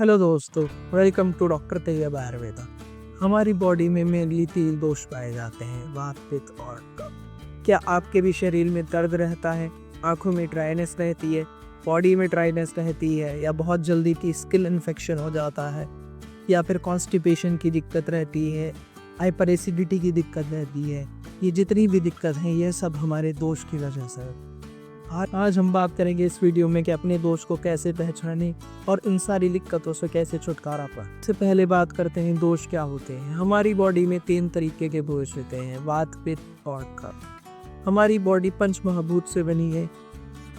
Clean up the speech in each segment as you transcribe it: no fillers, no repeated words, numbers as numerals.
Hello दोस्तों, welcome to doctor Taiyab Ayurveda. हमारी body में मेनली 3 दोष पाए जाते हैं, वात, पित्त और कफ। क्या आपके भी शरीर में दर्द रहता है, आंखों में ड्राइनेस रहती है, बॉडी में ड्राइनेस रहती है, या बहुत जल्दी की स्किन इन्फेक्शन हो जाता है, या फिर कॉन्स्टिपेशन की दिक्कत रहती है, हाइपर एसिडिटी की दिक्कत रहती है? ये जितनी भी दिक्कत हैं, ये सब हमारे दोष की वजह से है। आज हम बात करेंगे इस वीडियो में कि अपने दोष को कैसे पहचानें और इन सारी दिक्कतों से कैसे छुटकारा पाएं। सबसे पहले बात करते हैं दोष क्या होते हैं। हमारी बॉडी में 3 तरीके के दोष होते हैं, वात, पित्त और कफ। हमारी बॉडी पंच महाभूत से बनी है।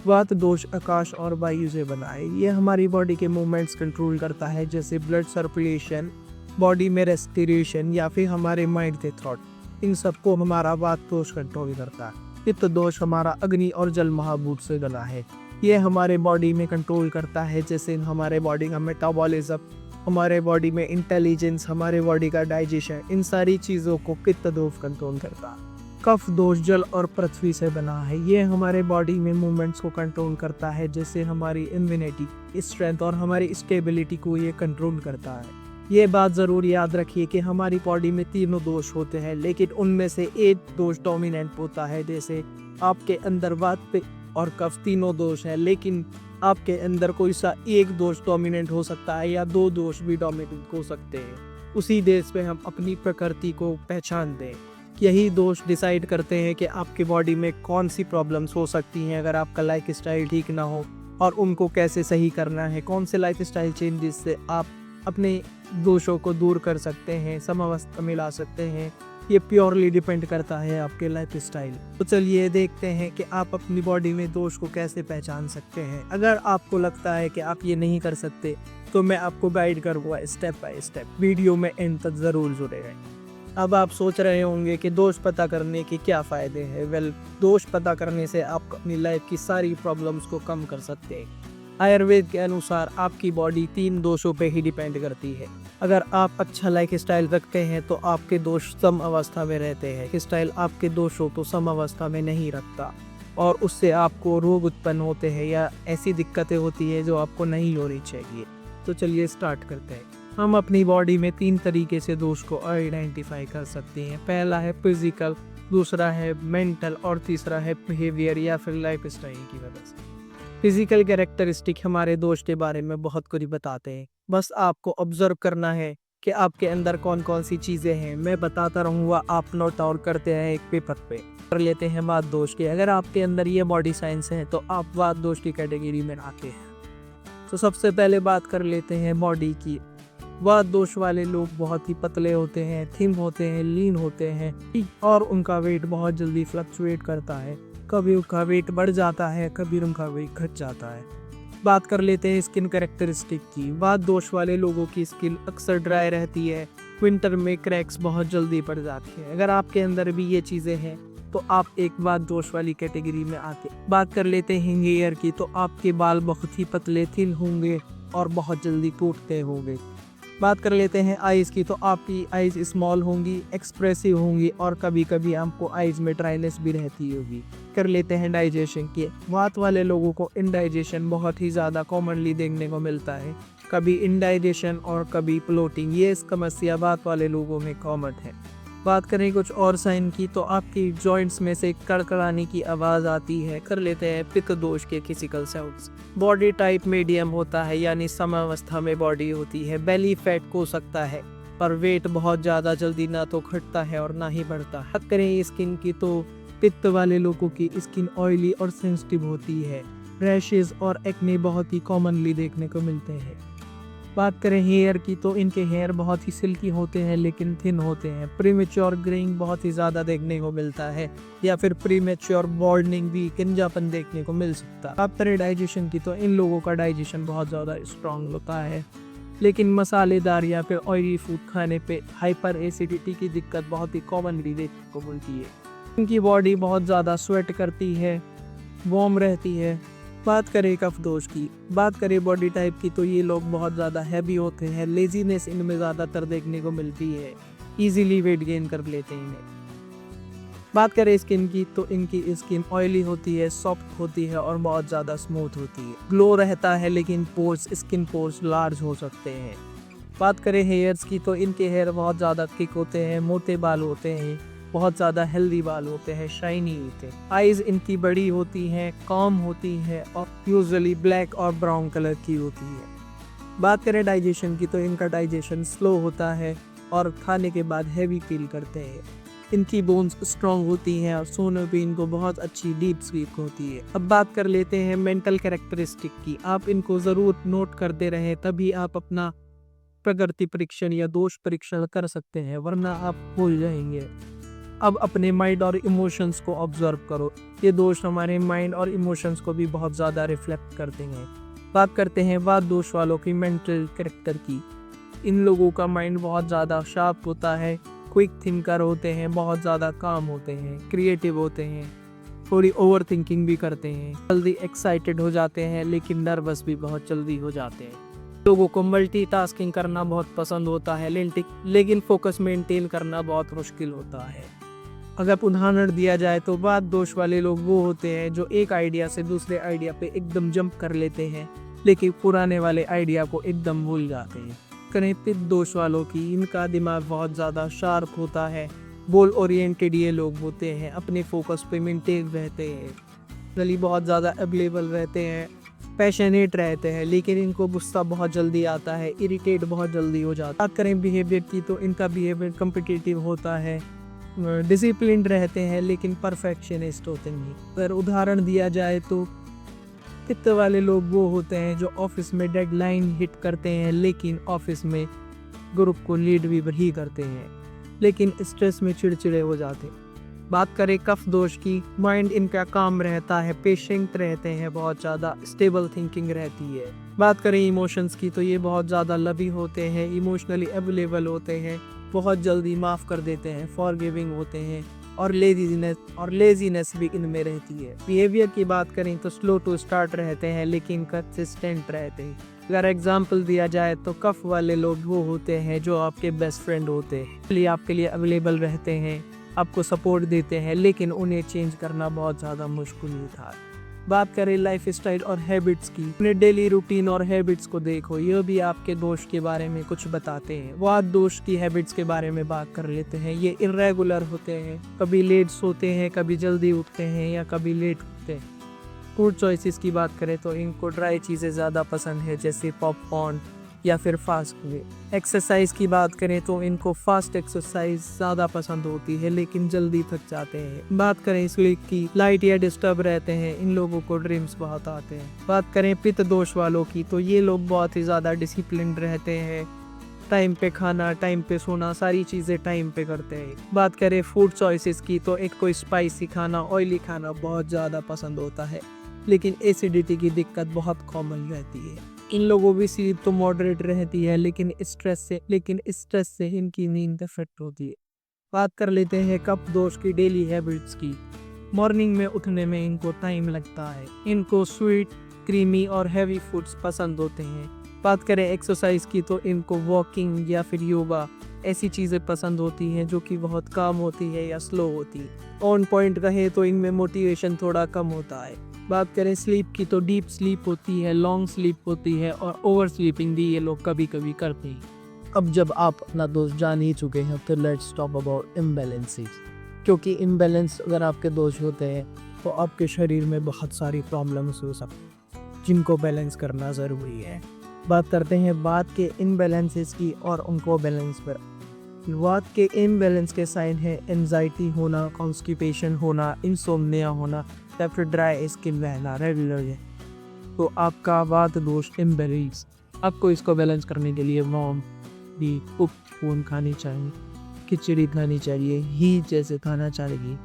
वात दोष आकाश और वायु से बना है। ये हमारी बॉडी के मूवमेंट्स कंट्रोल करता है, जैसे ब्लड सर्कुलेशन, बॉडी में रेस्पिरेशन या फिर हमारे माइंड के थॉट। इन सबको हमारा वात दोष कंट्रोल करता है। पित्त दोष हमारा अग्नि और जल महाभूत से बना है। ये हमारे बॉडी में कंट्रोल करता है, जैसे हमारे बॉडी का मेटाबॉलिज्म, हमारे बॉडी में इंटेलिजेंस, हमारे बॉडी का डाइजेशन, इन सारी चीज़ों को पित्त दोष कंट्रोल करता है। कफ दोष जल और पृथ्वी से बना है। ये हमारे बॉडी में मूवमेंट्स को कंट्रोल करता है, जैसे हमारी इम्यूनिटी, स्ट्रेंथ और हमारी स्टेबिलिटी को ये कंट्रोल करता है। ये बात ज़रूर याद रखिए कि हमारी बॉडी में तीनों दोष होते हैं, लेकिन उनमें से एक दोष डोमिनेंट होता है। जैसे आपके अंदर वात, पित्त और कफ तीनों दोष हैं, लेकिन आपके अंदर कोई सा एक दोष डोमिनेंट हो सकता है या 2 दोष भी डोमिनेंट हो सकते हैं। उसी देश पे हम अपनी प्रकृति को पहचान दें। यही दोष डिसाइड करते हैं कि आपकी बॉडी में कौन सी प्रॉब्लम्स हो सकती हैं अगर आपका लाइफ स्टाइल ठीक ना हो, और उनको कैसे सही करना है। कौन से लाइफ स्टाइल चेंजेस से आप अपने दोषों को दूर कर सकते हैं, समावस्था में ला सकते हैं। ये प्योरली डिपेंड करता है आपके लाइफ स्टाइल। तो चलिए देखते हैं कि आप अपनी बॉडी में दोष को कैसे पहचान सकते हैं। अगर आपको लगता है कि आप ये नहीं कर सकते, तो मैं आपको गाइड करूँगा स्टेप बाय स्टेप। वीडियो में एंड तक ज़रूर जुड़े रहें। अब आप सोच रहे होंगे कि दोष पता करने के क्या फ़ायदे हैं। दोष पता करने से आप अपनी लाइफ की सारी प्रॉब्लम्स को कम कर सकते हैं। आयुर्वेद के अनुसार आपकी बॉडी 3 दोषों पे ही डिपेंड करती है। अगर आप अच्छा लाइफ स्टाइल रखते हैं तो आपके दोष सम अवस्था में रहते हैं। स्टाइल आपके दोषों को सम अवस्था में नहीं रखता, और उससे आपको रोग उत्पन्न होते हैं या ऐसी दिक्कतें होती है जो आपको नहीं होनी चाहिए। तो चलिए स्टार्ट करते हैं। हम अपनी बॉडी में 3 तरीके से दोष को आइडेंटिफाई कर सकते हैं। पहला है फिजिकल, दूसरा है मेंटल और तीसरा है बिहेवियर या फिर लाइफ स्टाइल की वजह से। फिजिकल कैरेक्टरिस्टिक हमारे दोष के बारे में बहुत कुछ बताते हैं। बस आपको ऑब्जर्व करना है कि आपके अंदर कौन कौन सी चीज़ें हैं। मैं बताता रहूँगा, आप नोट डाउन करते हैं एक पेपर पे। कर लेते हैं वात दोष के। अगर आपके अंदर ये बॉडी साइंस है तो आप वात दोष की कैटेगरी में आते हैं। तो सबसे पहले बात कर लेते हैं बॉडी की। वात दोष वाले लोग बहुत ही पतले होते हैं, थिन होते हैं, लीन होते हैं, और उनका वेट बहुत जल्दी फ्लक्चुएट करता है। कभी उनका वेट बढ़ जाता है, कभी उनका वेट घट जाता है। बात कर लेते हैं स्किन कैरेक्टरिस्टिक की। वात दोष वाले लोगों की स्किन अक्सर ड्राई रहती है, विंटर में क्रैक्स बहुत जल्दी पड़ जाती है। अगर आपके अंदर भी ये चीज़ें हैं तो आप एक वात दोष वाली कैटेगरी में आते। बात कर लेते हैं हेयर की, तो आपके बाल बहुत ही पतले थिन होंगे और बहुत जल्दी टूटते होंगे। बात कर लेते हैं आइज़ की, तो आपकी आइज़ स्मॉल होंगी, एक्सप्रेसिव होंगी, और कभी कभी आपको आइज़ में ड्राइनेस भी रहती होगी। कर लेते हैं डाइजेशन की। वात वाले लोगों को इनडाइजेशन बहुत ही ज़्यादा कॉमनली देखने को मिलता है। कभी इनडाइजेशन और कभी ब्लोटिंग, ये समस्या वात वाले लोगों में कॉमन है। बात करें कुछ और साइन की, तो आपकी जॉइंट्स में से कड़कड़ाने की आवाज़ आती है। कर लेते हैं पित्त दोष के physical science. Body type medium होता है, यानी समावस्था में बॉडी होती है। बेली फैट हो सकता है, पर वेट बहुत ज़्यादा जल्दी ना तो घटता है और ना ही बढ़ता है। बात करें स्किन की, तो पित्त वाले लोगों की स्किन ऑयली और सेंसिटिव होती है। रैशेज और एक्ने बहुत ही कॉमनली देखने को मिलते हैं। बात करें हेयर की, तो इनके हेयर बहुत ही सिल्की होते हैं लेकिन थिन होते हैं। प्रीमेच्योर ग्रेइंग बहुत ही ज़्यादा देखने को मिलता है, या फिर प्रीमेच्योर बॉल्डिंग भी, किंजापन देखने को मिल सकता है। बात करें डाइजेशन की, तो इन लोगों का डाइजेशन बहुत ज़्यादा स्ट्रांग होता है, लेकिन मसालेदार या फिर ऑयली फूड खाने पे हाइपर एसिडिटी की दिक्कत बहुत ही कॉमनली देखने को मिलती है। इनकी बॉडी बहुत ज़्यादा स्वेट करती है, वार्म रहती है। बात करें कफ दोष की, बात करें बॉडी टाइप की, तो ये लोग बहुत ज़्यादा हैवी होते हैं। लेजीनेस इनमें ज़्यादातर देखने को मिलती है, इजीली वेट गेन कर लेते हैं। बात करें स्किन की तो इनकी स्किन ऑयली होती है, सॉफ्ट होती है और बहुत ज़्यादा स्मूथ होती है। ग्लो रहता है लेकिन स्किन पोर्स लार्ज हो सकते हैं। बात करें हेयर्स की तो इनके हेयर बहुत ज़्यादा थिक होते हैं, मोटे बाल होते हैं, बहुत ज़्यादा हेल्दी बाल होते हैं, शाइनी होते हैं। आइज़ इनकी बड़ी होती हैं, कॉम होती है और यूजुअली ब्लैक और ब्राउन कलर की होती है। बात करें डाइजेशन की तो इनका डाइजेशन स्लो होता है और खाने के बाद हैवी फील करते हैं। इनकी बोन्स स्ट्रॉन्ग होती हैं और सोने भी इनको बहुत अच्छी डीप स्लीप होती है। अब बात कर लेते हैं मेंटल कैरेक्टरिस्टिक की। आप इनको ज़रूर नोट करते रहें, तभी आप अपना प्रगति परीक्षण या दोष परीक्षण कर सकते हैं, वरना आप भूल जाएंगे। अब अपने माइंड और इमोशंस को ऑब्जर्व करो। ये दोष हमारे माइंड और इमोशंस को भी बहुत ज़्यादा रिफ्लेक्ट करते हैं। बात करते हैं वात दोष वालों की मेंटल कैरेक्टर की। इन लोगों का माइंड बहुत ज़्यादा शार्प होता है, क्विक थिंकर होते हैं, बहुत ज़्यादा काम होते हैं, क्रिएटिव होते हैं, थोड़ी ओवर थिंकिंग भी करते हैं, जल्दी एक्साइटेड हो जाते हैं लेकिन नर्वस भी बहुत जल्दी हो जाते हैं। लोगों को मल्टीटास्किंग करना बहुत पसंद होता है लेकिन फोकस मेंटेन करना बहुत मुश्किल होता है। अगर उदाहरण दिया जाए तो वात दोष वाले लोग वो होते हैं जो एक आइडिया से दूसरे आइडिया पे एकदम जंप कर लेते हैं लेकिन पुराने वाले आइडिया को एकदम भूल जाते हैं। करें पित्त दोष वालों की, इनका दिमाग बहुत ज़्यादा शार्प होता है, गोल ओरिएंटेड ये लोग होते हैं, अपने फोकस पे मेंटेन रहते हैं, जल्दी बहुत ज़्यादा अवेलेबल रहते हैं, पैशनेट रहते हैं, लेकिन इनको गुस्सा बहुत जल्दी आता है, इरिटेट बहुत जल्दी हो जाता है। बात करें बिहेवियर की तो इनका बिहेवियर कम्पिटिटिव होता है, डिसिप्लिन्ड रहते हैं लेकिन परफेक्शनिस्ट होते नहीं। अगर उदाहरण दिया जाए तो पित्त वाले लोग वो होते हैं जो ऑफिस में डेडलाइन हिट करते हैं लेकिन ऑफिस में ग्रुप को लीड भी वही करते हैं, लेकिन स्ट्रेस में चिड़चिड़े हो जाते हैं। बात करें कफ दोष की, माइंड इनका काम रहता है, पेशेंट रहते हैं, बहुत ज़्यादा स्टेबल थिंकिंग रहती है। बात करें इमोशंस की तो ये बहुत ज़्यादा लवी होते हैं, इमोशनली अवेलेबल होते हैं, बहुत जल्दी माफ़ कर देते हैं, फॉरगिविंग होते हैं और लेजीनेस भी इनमें रहती है। बिहेवियर की बात करें तो स्लो टू स्टार्ट रहते हैं लेकिन कंसिस्टेंट रहते हैं। अगर एग्जाम्पल दिया जाए तो कफ वाले लोग वो होते हैं जो आपके बेस्ट फ्रेंड होते हैं, इसलिए आपके लिए अवेलेबल रहते हैं, आपको सपोर्ट देते हैं, लेकिन उन्हें चेंज करना बहुत ज़्यादा मुश्किल था। बात करें लाइफ स्टाइल और हैबिट्स की, अपने डेली रूटीन और हैबिट्स को देखो, यह भी आपके दोष के बारे में कुछ बताते हैं। वात दोष की हैबिट्स के बारे में बात कर लेते हैं। ये इरेगुलर होते हैं, कभी लेट सोते हैं, कभी जल्दी उठते हैं या कभी लेट उठते हैं। फूड चॉइसेस की बात करें तो इनको ड्राई चीज़ें ज़्यादा पसंद है, जैसे पॉपकॉर्न या फिर फास्ट फूड। एक्सरसाइज की बात करें तो इनको फास्ट एक्सरसाइज ज़्यादा पसंद होती है लेकिन जल्दी थक जाते हैं। बात करें स्लीप की, लाइट या डिस्टर्ब रहते हैं, इन लोगों को ड्रीम्स बहुत आते हैं। बात करें पित्त दोष वालों की तो ये लोग बहुत ही ज़्यादा डिसिप्लिन रहते हैं, टाइम पे खाना, टाइम पे सोना, सारी चीज़ें टाइम पे करते हैं। बात करें फूड चॉइसेस की तो एक को स्पाइसी खाना, ऑयली खाना बहुत ज़्यादा पसंद होता है, लेकिन एसिडिटी की दिक्कत बहुत कॉमन रहती है। इन लोगों की स्लीप तो मॉडरेट रहती है लेकिन स्ट्रेस से इनकी नींद इफेक्ट होती है। बात कर लेते हैं कफ दोष की डेली हैबिट्स की। मॉर्निंग में उठने में इनको टाइम लगता है, इनको स्वीट, क्रीमी और हैवी फूड्स पसंद होते हैं। बात करें एक्सरसाइज की तो इनको वॉकिंग या फिर योगा ऐसी चीज़ें पसंद होती हैं जो कि बहुत काम होती है या स्लो होती है। ऑन पॉइंट रहे तो इनमें मोटिवेशन थोड़ा कम होता है। बात करें स्लीप की तो डीप स्लीप होती है, लॉन्ग स्लीप होती है और ओवर स्लीपिंग भी ये लोग कभी कभी करते हैं। अब जब आप अपना दोस्त जान ही चुके हैं तो लेट्स टॉक अबाउट इम्बैलेंसेस, क्योंकि इम्बैलेंस अगर आपके दोष होते हैं तो आपके शरीर में बहुत सारी प्रॉब्लम्स हो सकती हैं जिनको बैलेंस करना ज़रूरी है। बात करते हैं बात के इम्बैलेंसेस की और उनको बैलेंस पर। वात के इम्बैलेंस के साइन है एंजाइटी होना, कॉन्स्टिपेशन होना, इंसोम्निया होना या फिर ड्राई स्किन रहना रेगुलर है। तो आपका वात दोष इम्बैलेंस, आपको इसको बैलेंस करने के लिए वार्म भी खून खानी चाहिए, खिचड़ी खानी चाहिए, ही जैसे खाना चाहिए।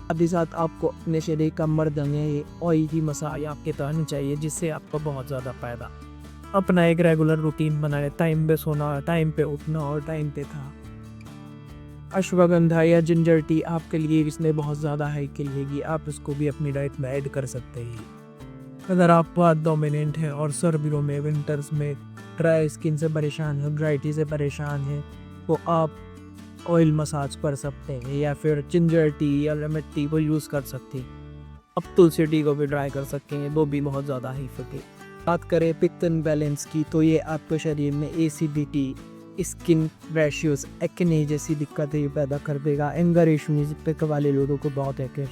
साथ ही साथ आपको अपने शरीर का मर्दंग है ऑयली मसाज आपके तहनी चाहिए, जिससे आपको बहुत ज़्यादा फायदा। अपना एक रेगुलर रूटीन बनाए, टाइम पे सोना, टाइम पे उठना और टाइम पे था। अश्वगंधा या जिंजर टी आपके लिए इसमें बहुत ज़्यादा हेल्प करेगी, आप इसको भी अपनी डाइट में ऐड कर सकते हैं। अगर आप बहुत डोमिनेंट हैं और सर्दियों में, विंटर्स में ड्राई स्किन से परेशान हैं, ड्राइटी से परेशान हैं, तो आप ऑयल मसाज कर सकते हैं या फिर जिंजर टी या लेमन टी को यूज़ कर सकते हैं। अब तुलसी टी को भी ट्राई कर सकते हैं, वो भी बहुत ज़्यादा ही फटे। बात करें पित्त बैलेंस की, तो ये आपके शरीर में एसिडिटी, स्किन रैशेस, एक्ने जैसी दिक्कतें पैदा कर देगा। एंगर इश्यूज पित्त वाले लोगों को बहुत है।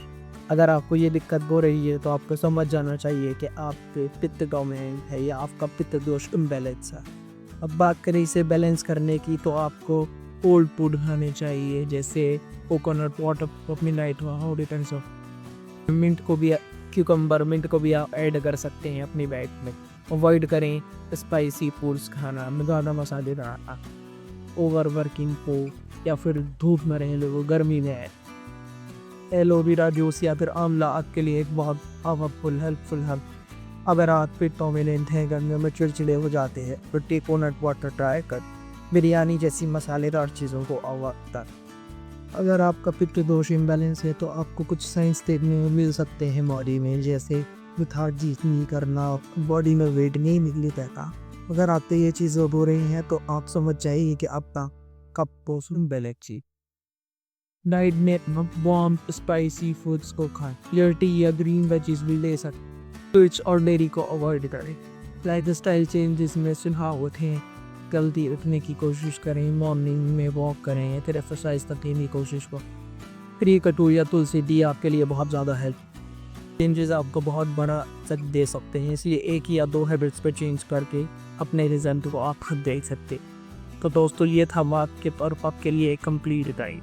अगर आपको ये दिक्कत हो रही है तो आपको समझ जाना चाहिए कि आपके पित्त डोमिनेंट है या आपका पित्त दोष इम्बैलेंस है। अब बात करें इसे बैलेंस करने की, तो आपको कोल्ड फूड खाने चाहिए, जैसे कोकोनट वाटर, मिलाइट हो, डिपेंड्स ऑफ मिंट को भी, क्यूकम्बर मिंट को भी आप ऐड कर सकते हैं अपनी डाइट में। अवॉइड करें स्पाइसी फूड्स खाना, ज़्यादा मसालेदार खाना, ओवर वर्किंग को, या फिर धूप में रहें लोगों, गर्मी में है। एलोवेरा जूस या फिर आंवला आपके लिए एक बहुत पावरफुल हेल्पफुल है। अगर आप पित्त डोमिनेंट हैं, गर्मियों में चिड़चिड़े हो जाते हैं, तो कोकोनट वाटर ट्राई कर बिरयानी जैसी मसालेदार चीज़ों को अवॉइड कर। अगर आपका पित्त दोष इम्बैलेंस है तो आपको कुछ साइंस देखने में मिल सकते हैं बॉडी में, जैसे लेथार्जी नहीं करना, बॉडी में वेट नहीं निकली रहता। अगर आपको ये चीज़ें हो रही हैं तो आप समझ जाइए कि आपका कब पोस्ट इम्बैलेंस। डाइट में वार्म स्पाइसी फूड्स को खाएं, क्लियर टी या ग्रीन वेजीज भी ले सकते, स्वीट्स और डेयरी को अवॉइड करें। लाइफ स्टाइल चेंजेस में सुझाव होते हैं, जल्दी उठने की कोशिश करें, मॉर्निंग में वॉक करें, फिर एक्सरसाइज करने की कोशिश करें। फ्री कटू या तुलसी टी आपके लिए बहुत ज़्यादा हेल्प चेंजेस आपको बहुत बड़ा असर दे सकते हैं, इसलिए एक या दो हैबिट्स पर चेंज करके अपने रिजल्ट को आप खुद देख सकते। तो दोस्तों, ये था आपके और आपके लिए कंप्लीट गाइड।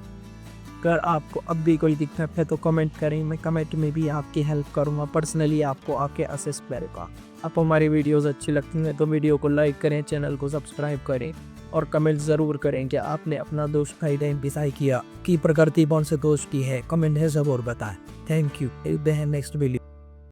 अगर आपको अब भी कोई दिक्कत है तो कमेंट करें, मैं कमेंट में भी आपकी हेल्प करूँगा, पर्सनली आपको आके असिस्ट करूँगा। आपको हमारी वीडियोस अच्छी लगती हैं तो वीडियो को लाइक करें, चैनल को सब्सक्राइब करें और कमेंट ज़रूर करें कि आपने अपना दोस्त का आइडेंटिफाई किया कि प्रकृति कौन से दोस्त की है। कमेंट है ज़रूर बताएं। Thank you. Next video.